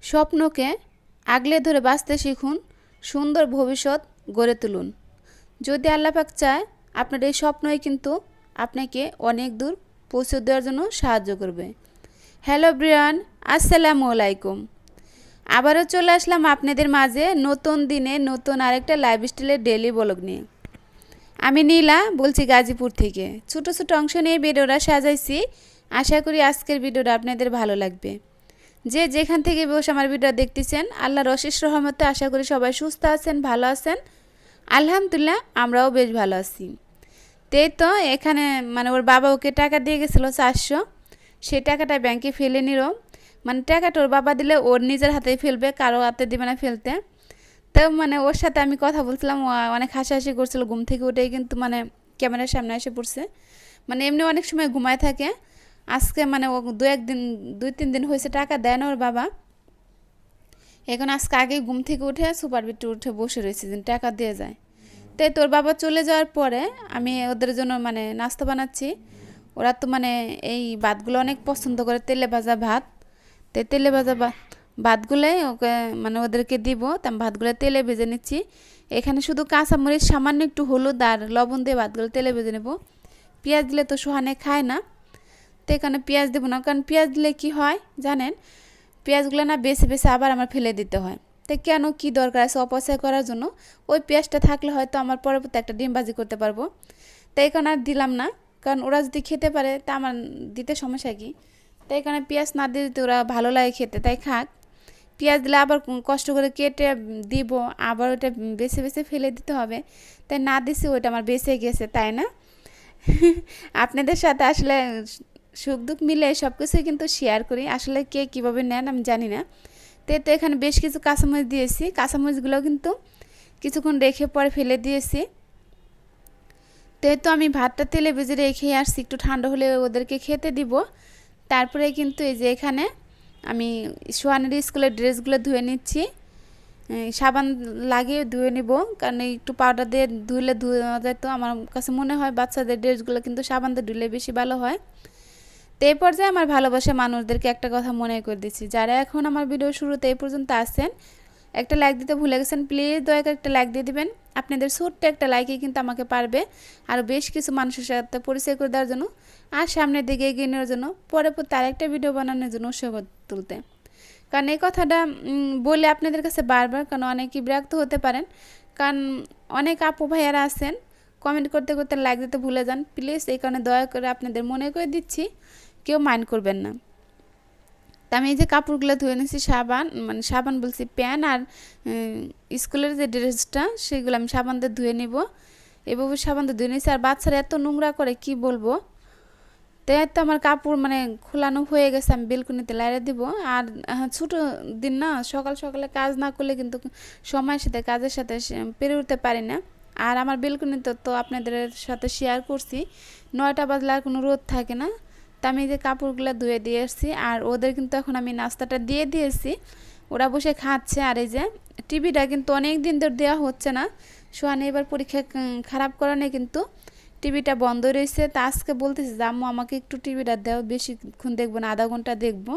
স্বপ্নকে আগলে ধরে বাঁচতে শিখুন, সুন্দর ভবিষ্যৎ গড়ে তুলুন। যদি আল্লাহ পাক চায়, আপনার এই স্বপ্নই কিন্তু আপনাকে অনেক দূর পৌঁছে দেওয়ার জন্য সাহায্য করবে। হ্যালো ব্রিয়ান, আসসালামু আলাইকুম। আবারও চলে আসলাম আপনাদের মাঝে নতুন দিনে নতুন আরেকটা লাইফস্টাইলের ডেইলি ব্লগ নিয়ে। আমি নীলা বলছি গাজীপুর থেকে। ছোটো ছোটো অংশ নিয়ে ভিডিওটা সাজাইছি। আশা করি আজকের ভিডিওটা আপনাদের ভালো লাগবে। যে যেখান থেকে বসে আমার ভিডিও দেখতেছেন, আল্লাহর অশেষ রহমতে আশা করি সবাই সুস্থ আছেন, ভালো আছেন। আলহামদুলিল্লাহ, আমরাও বেশ ভালো আছি। তো এখানে মানে ওর বাবা ওকে টাকা দিয়ে গেছিলো 400, সেই টাকাটা ব্যাংকে ফেলে নিল। মানে টাকাটা ওর বাবা দিলে ওর নিজের হাতেই ফেলবে, কারো হাতে দিবে না ফেলতে। তো মানে ওর সাথে আমি কথা বলছিলাম, ও অনেক হাসাহাসি করছিল। ঘুম থেকে উঠেই কিন্তু মানে ক্যামেরার সামনে এসে পড়ছে। মানে এমনি অনেক সময় ঘুমায় থাকে। আজকে মানে ও দুই তিন দিন হয়েছে টাকা দেয় না ওর বাবা। এখন আজকে আগেই ঘুম থেকে উঠে সুপার বিটে উঠে বসে রয়েছে যেন টাকা দিয়ে যায়। তাই তোর বাবা চলে যাওয়ার পরে আমি ওদের জন্য মানে নাস্তা বানাচ্ছি। ওরা তো মানে এই ভাতগুলো অনেক পছন্দ করে, তেলে ভাজা ভাত। তাই তেলে ভাজা ভাতগুলোই ওকে মানে ওদেরকে দিব। তা ভাতগুলো তেলে ভেজে নিচ্ছি। এখানে শুধু কাঁচামরিচ, সামান্য একটু হলুদ আর লবণ দিয়ে ভাতগুলো তেলে ভেজে নেব। পেঁয়াজ দিলে তো সোহানে খায় না, তো এখানে পেঁয়াজ দেবো না। কারণ পেঁয়াজ দিলে কী হয় জানেন, পেঁয়াজগুলো না বেছে বেছে আবার আমার ফেলে দিতে হয়। তাই কেন কি দরকার আছে অপচয় করার জন্য? ওই পেঁয়াজটা থাকলে হয়তো আমার পরবর্তী একটা ডিম ভাজি করতে পারবো। তাই এখানে আর দিলাম না, কারণ ওরা যদি খেতে পারে তা আমার দিতে সমস্যা কি। তাই এখানে পেঁয়াজ না দিয়ে দিতে ওরা ভালো লাগে খেতে, তাই খাক। পেঁয়াজ দিলে আবার কষ্ট করে কেটে দিব, আবার ওটা বেছে বেছে ফেলে দিতে হবে। তাই না দিছি, ওইটা আমার বেঁচে গেছে, তাই না? আপনাদের সাথে আসলে সুখ দুঃখ মিলে সব কিছুই কিন্তু শেয়ার করি। আসলে কে কীভাবে নেন আমি জানি না। তো এখানে বেশ কিছু কাঁচামরিচ দিয়েছি। কাঁচামরিচগুলো কিন্তু কিছুক্ষণ রেখে পরে ফেলে দিয়েছি। তো আমি ভাতটা তেলে ভেজে রেখে আসছি, একটু ঠান্ডা হলে ওদেরকে খেতে দিব। তারপরে কিন্তু এই যে এখানে আমি সোহানের স্কুলের ড্রেসগুলো ধুয়ে নিচ্ছি। সাবান লাগিয়ে ধুয়ে নিব, কারণ একটু পাউডার দিয়ে ধুলে ধোয়া যায়। তো আমার কাছে মনে হয় বাচ্চাদের ড্রেসগুলো কিন্তু সাবান দিয়ে ধুলে বেশি ভালো হয়। তো এই পর্যায়ে আমার ভালোবাসা মানুষদেরকে একটা কথা মনে করে দিচ্ছি, যারা এখন আমার ভিডিও শুরুতে এই পর্যন্ত আসছেন, একটা লাইক দিতে ভুলে গেছেন, প্লিজ দয়া করে একটা লাইক দিয়ে দিবেন। আপনাদের ছোট্ট একটা লাইকই কিন্তু আমাকে পারবে আর বেশ কিছু মানুষের সাথে পরিচয় করে দেওয়ার জন্য, আর সামনের দিকে এগিয়ে নেওয়ার জন্য, পরে তার একটা ভিডিও বানানোর জন্য উৎসাহ তুলতে। কারণ এই কথাটা বলে আপনাদের কাছে বারবার, কারণ অনেকেই বিরক্ত হতে পারেন। কারণ অনেক আপু ভাইয়ারা আছেন কমেন্ট করতে করতে লাইক দিতে ভুলে যান। প্লিজ এই কারণে দয়া করে আপনাদের মনে করে দিচ্ছি, কেউ মাইন্ড করবেন না। তা আমি এই যে কাপড়গুলো ধুয়ে নিয়েছি, মানে সাবান বলছি প্যান আর স্কুলের যে ড্রেসটা সেগুলো আমি সাবান দিয়ে ধুয়ে নিব। এভাবে সাবান দিয়ে ধুয়ে নিয়েছি। আর বাচ্চারা এত নোংরা করে কি বলবো। তো আমার কাপড় মানে খোলানো হয়ে গেছে, আমি বেলকুনিতে লাইরে দিব। আর ছোটো দিন না, সকাল সকালে কাজ না করলে কিন্তু সময়ের সাথে কাজের সাথে পেরে উঠতে পারি না। আর আমার বেলকুনিতে তো আপনাদের সাথে শেয়ার করছি 9টা বাজলে আর কোনো রোদ থাকে না। তা আমি যে কাপড়গুলো ধুয়ে দিয়ে এসেছি, আর ওদের কিন্তু এখন আমি নাস্তাটা দিয়ে দিয়েছি, ওরা বসে খাচ্ছে। আর এই যে টিভিটা কিন্তু অনেক দিন ধরে দেওয়া হচ্ছে না। সোহানি এবার পরীক্ষা খারাপ কারণে কিন্তু টিভিটা বন্ধ রয়েছে। তা আজকে বলতেছি যে আম্মু আমাকে একটু টিভিটা দাও, বেশিক্ষণ দেখবো না, আধা ঘন্টা দেখবো।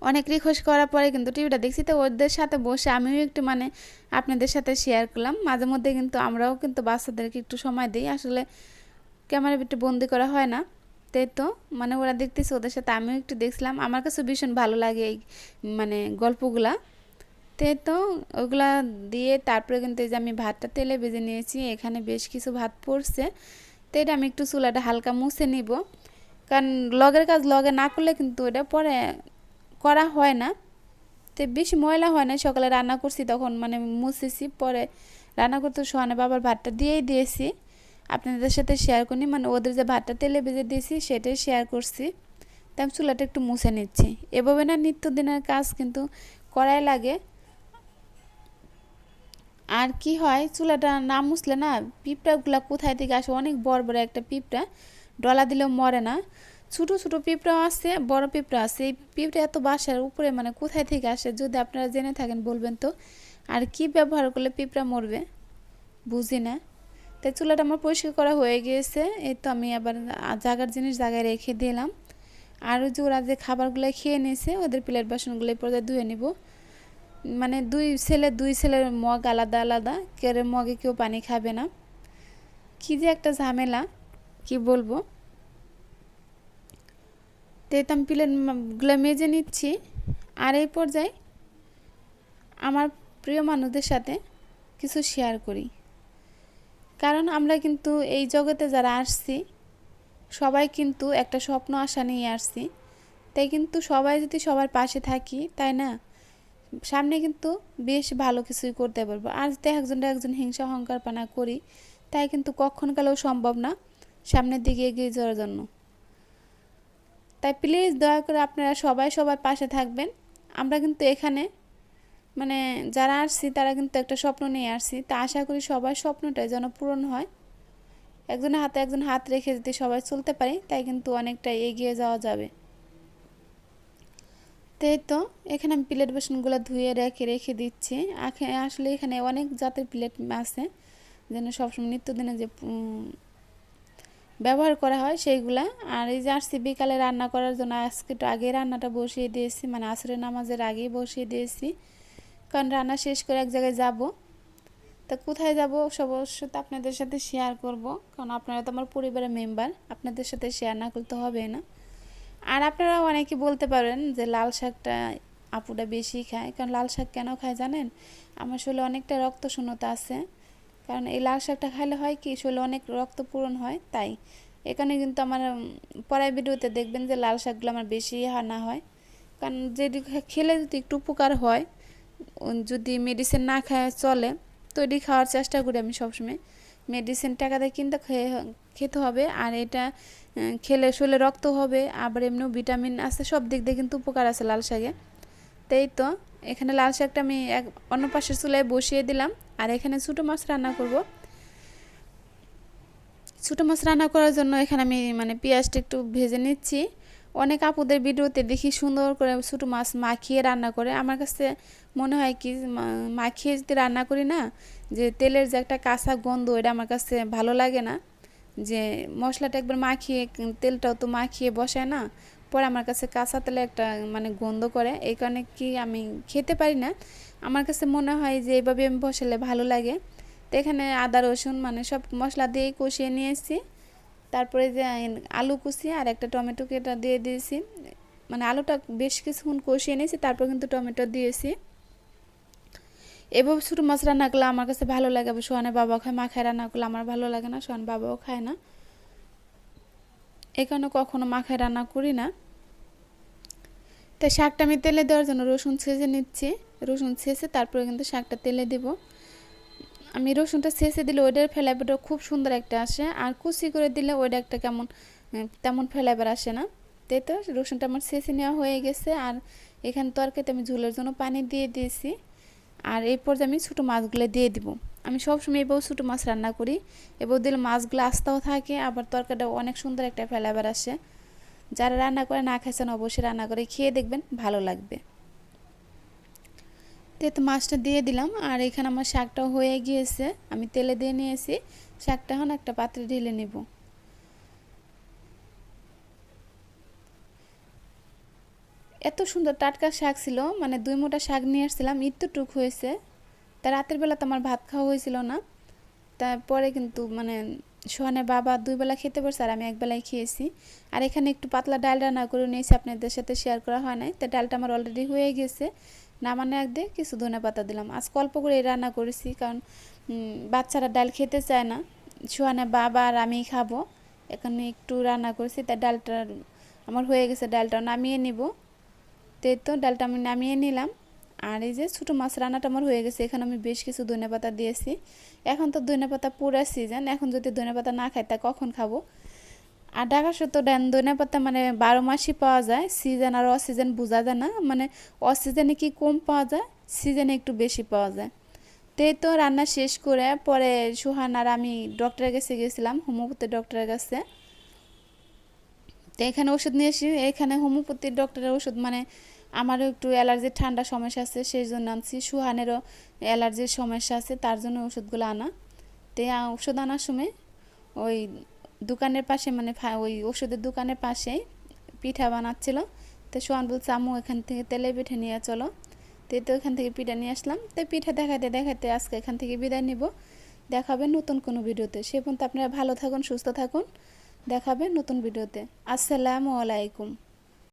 অনেক রিকোয়েস্ট করার পরে কিন্তু টিভিটা দেখছি। তো ওদের সাথে বসে আমিও একটু মানে আপনাদের সাথে শেয়ার করলাম। মাঝে মধ্যে কিন্তু আমরাও কিন্তু বাচ্চাদেরকে একটু সময় দিই, আসলে ক্যামেরা একটু বন্দি করা হয় না। তো মানে ওরা দেখতেছে, ওদের সাথে আমিও একটু দেখছিলাম। আমার কাছে ভীষণ ভালো লাগে এই মানে গল্পগুলা। তো ওগুলা দিয়ে তারপরে কিন্তু এই যে আমি ভাতটা তেলে ভেজে নিয়েছি। এখানে বেশ কিছু ভাত পড়ছে। তো এটা আমি একটু চুলাটা হালকা মুছে নিব, কারণ লগের কাজ লগে না করলে কিন্তু এটা পরে করা হয় না। তো বেশি ময়লা হয় না। সকালে রান্না করছি তখন মানে মুছেছি, পরে রান্না করতে সোহানে বাবার ভাতটা দিয়েই দিয়েছি। আপনাদের সাথে শেয়ার করি, মানে ওদের যে ভাতটা তেলে ভেজে দিয়েছি সেটাই শেয়ার করছি। তাই আমি চুলাটা একটু মুছে নিচ্ছি। এভাবে না নিত্যদিনের কাজ কিন্তু করাই লাগে। আর কি হয়, চুলাটা না মুছলে না পিঁপড়াগুলো কোথায় থেকে আসে, অনেক বড় বড় একটা পিঁপড়া, ডলা দিলেও মরে না। ছোটো ছোটো পিঁপড়াও আছে, বড় পিঁপড়া আছে। এই পিঁপড়া এত বাসার উপরে মানে কোথায় থেকে আসে, যদি আপনারা জেনে থাকেন বলবেন তো। আর কি ব্যবহার করলে পিঁপড়া মরবে বুঝি না। তাই চুলাটা আমার পরিষ্কার করা হয়ে গিয়েছে। এই তো আমি আবার জায়গার জিনিস জায়গায় রেখে দিলাম। আর যে ওরা যে খাবারগুলো খেয়ে নিয়েছে ওদের প্লেট বাসনগুলো এই পর্যায়ে ধুয়ে নিব। মানে দুই ছেলের মগ আলাদা আলাদা, কেউ মগে কেউ পানি খাবে না, কি যে একটা ঝামেলা কি বলবো। তো আমি প্লেটগুলো মেজে নিচ্ছি। আর এই পর্যায়ে আমার প্রিয় মানুষদের সাথে কিছু শেয়ার করি, কারণ আমরা কিন্তু এই জগতে যারা আসছি সবাই কিন্তু একটা স্বপ্ন আশা নিয়ে আসছি। তাই কিন্তু সবাই যদি সবার পাশে থাকি, তাই না, সামনে কিন্তু বেশ ভালো কিছুই করতে পারবো। আর যদি একজন হিংসা অহংকার পানা করি, তাই কিন্তু কখনকালেও সম্ভব না সামনের দিকে এগিয়ে যাওয়ার জন্য। তাই প্লিজ দয়া করে আপনারা সবাই সবার পাশে থাকবেন। আমরা কিন্তু এখানে মানে যারা আসছি তারা কিন্তু একটা স্বপ্ন নিয়ে আসছি, তা আশা করি সবার স্বপ্নটাই যেন পূরণ হয়। একজনের হাতে একজন হাত রেখে যদি সবাই চলতে পারি, তাই কিন্তু অনেকটা এগিয়ে যাওয়া যাবে। তাই তো এখানে আমি প্লেট বাসনগুলো ধুয়ে রেখে দিচ্ছি। আসলে এখানে অনেক জাতের প্লেট আছে, যেন সবসময় নিত্যদিনে যে ব্যবহার করা হয় সেইগুলা। আর এই যে আসছি বিকালে রান্না করার জন্য, আজকে একটু আগে রান্নাটা বসিয়ে দিয়েছি, মানে আসরের নামাজের আগেই বসিয়ে দিয়েছি, কারণ রান্না শেষ করে এক জায়গায় যাব। তা কোথায় যাব অবশ্য তো আপনাদের সাথে শেয়ার করব, কারণ আপনারা তো আমার পরিবারের মেম্বার, আপনাদের সাথে শেয়ার না করতে হবে না। আর আপনারা অনেকে বলতে পারেন যে লাল শাকটা আপুটা বেশি খায়, কারণ লাল শাক কেন খায় জানেন? আমার শরীরে অনেকটা রক্ত শূন্যতা আছে, কারণ এই লাল শাকটা খাইলে হয় কি শরীরে অনেক রক্ত পূরণ হয়। তাই এখানে কিন্তু আমার পরের ভিডিওতে দেখবেন যে লাল শাকগুলো আমার বেশি আনা হয়, কারণ যেটি খেলে যদি একটু উপকার হয়, যদি মেডিসিন না খায় চলে, তো এটি খাওয়ার চেষ্টা করি আমি সবসময়। মেডিসিন টাকা দিয়ে কিনতে খেতে হবে, আর এটা খেলে শরীরে রক্ত হবে, আবার এমনিও ভিটামিন আছে, সব দিক দিয়ে কিন্তু উপকার আছে লাল শাকে। তাই তো এখানে লাল শাকটা আমি অন্য পাশের চুলায় বসিয়ে দিলাম। আর এখানে ছোটো মাছ রান্না করব। ছোটো মাছ রান্না করার জন্য এখানে আমি মানে পেঁয়াজটা একটু ভেজে নিচ্ছি। অনেক আপুদের ভিডিওতে দেখি সুন্দর করে ছোটো মাছ মাখিয়ে রান্না করে, আমার কাছে মনে হয় কি মাখিয়ে যদি রান্না করি না, যে তেলের যে একটা কাঁচা গন্ধ, এটা আমার কাছে ভালো লাগে না। যে মশলাটা একবার মাখিয়ে তেলটাও তো মাখিয়ে বসায় না, পরে আমার কাছে কাঁচা তেলে একটা মানে গন্ধ করে, এই কারণে কি আমি খেতে পারি না। আমার কাছে মনে হয় যে এইভাবে আমি বসালে ভালো লাগে। তো এখানে আদা রসুন মানে সব মশলা দিয়ে কষিয়ে নিয়েছি। তারপরে যে আলু কুচি আর একটা টমেটো কেটে দিয়ে দিয়েছি, মানে আলুটা বেশ কিছুক্ষণ কষিয়ে নিয়েছি, তারপর কিন্তু টমেটো দিয়েছি। এভাবে ছোটো মাছ রান্না করলে আমার কাছে ভালো লাগে। সোহানের বাবা খায়, মাখায় রান্না করলে আমার ভালো লাগে না, সোহান বাবাও খায় না, এই কারণে কখনো মাখায় রান্না করি না। তাই শাকটা আমি তেলে দেওয়ার জন্য রসুন ছেঁচে নিচ্ছি। রসুন ছেঁচে তারপরে কিন্তু শাকটা তেলে দেব। আমি রসুনটা ছেঁচে দিলে ওইটার ফ্লেভারটা খুব সুন্দর একটা আসে, আর কুচি করে দিলে ওইটা একটা কেমন তেমন ফ্লেভার আসে না। তাই তো রসুনটা আমার ছেঁচে নেওয়া হয়ে গেছে। আর এখানে তরকারিতে আমি ঝোলের জন্য পানি দিয়ে দিয়েছি। আর এই পর্যায়ে আমি ছোটো মাছগুলো দিয়ে দিব। আমি সবসময় এবার ছোটো মাছ রান্না করি, এবার দিলে মাছগুলো আস্তাও থাকে, আবার তরকারিটা অনেক সুন্দর একটা ফ্লেভার আসে। যারা রান্না করে না খাইছেন অবশ্যই রান্না করে খেয়ে দেখবেন, ভালো লাগবে। তো মাছটা দিয়ে দিলাম। আর এখানে আমার শাকটাও হয়ে গিয়েছে, আমি তেলে দিয়ে নিয়েছি। শাকটা এখন একটা পাত্রে ঢেলে নেব। এত সুন্দর টাটকা শাক ছিল, মানে 2 মুঠা শাক নিয়ে আসছিলাম, টুক হয়েছে। তা রাতের বেলা তো আমার ভাত খাওয়া হয়েছিল না, তারপরে কিন্তু মানে সোহানের বাবা 2 বেলা খেতে পারছে, আর আমি 1 বেলায় খেয়েছি। আর এখানে একটু পাতলা ডাল রান্না করে নিয়েছি, আপনাদের সাথে শেয়ার করা হয় নাই। তো ডালটা আমার অলরেডি হয়ে গেছে, নামানোর আগে কিছু ধনেপাতা দিলাম। আজ অল্প করে রান্না করেছি, কারণ বাচ্চারা ডাল খেতে চায় না, সোহানের বাবা আর আমি খাবো, এখানে একটু রান্না করেছি। তাই ডালটা আমার হয়ে গেছে, ডালটা নামিয়ে নিব। তো ডালটা আমি নামিয়ে নিলাম। আর এই যে ছোটো মাছ রান্নাটা আমার হয়ে গেছে, এখানে আমি বেশ কিছু ধনেপাতা দিয়েছি। এখন তো ধনেপাতা পুরো সিজন, এখন যদি ধনেপাতা না খাই তা কখন খাবো? আর ঢাকা সত্য ধনেপাতা মানে 12 মাসই পাওয়া যায়, সিজন আর অসিজন বোঝা যায় না, মানে অসিজনে কি কম পাওয়া যায়, সিজনে একটু বেশি পাওয়া যায়। তো রান্না শেষ করে পরে সোহান আর আমি ডক্টরের কাছে গেছিলাম, হোমিওপ্যাথি ডক্টরের কাছে। তো এখানে ওষুধ নিয়ে এসে, এখানে হোমিওপ্যাথি ডক্টরের ওষুধ মানে আমারও একটু অ্যালার্জির ঠান্ডা সমস্যা আছে, সেই জন্য আনছি। সুহানেরও অ্যালার্জির সমস্যা আছে, তার জন্য ওষুধগুলো আনা। তো ওষুধ আনার সময় ওই দোকানের পাশে মানে ওই ওষুধের দোকানের পাশেই পিঠা বানাচ্ছিল। তো সোহান বলছে আম্মু এখান থেকে তেলে পিঠে নিয়ে চলো। তো এখান থেকে পিঠা নিয়ে আসলাম। তো পিঠা দেখাতে দেখাতে আজকে এখান থেকে বিদায় নিব। দেখাবেন নতুন কোনো ভিডিওতে। সে পর্যন্ত আপনারা ভালো থাকুন, সুস্থ থাকুন। দেখাবেন নতুন ভিডিওতে। আসসালামু আলাইকুম।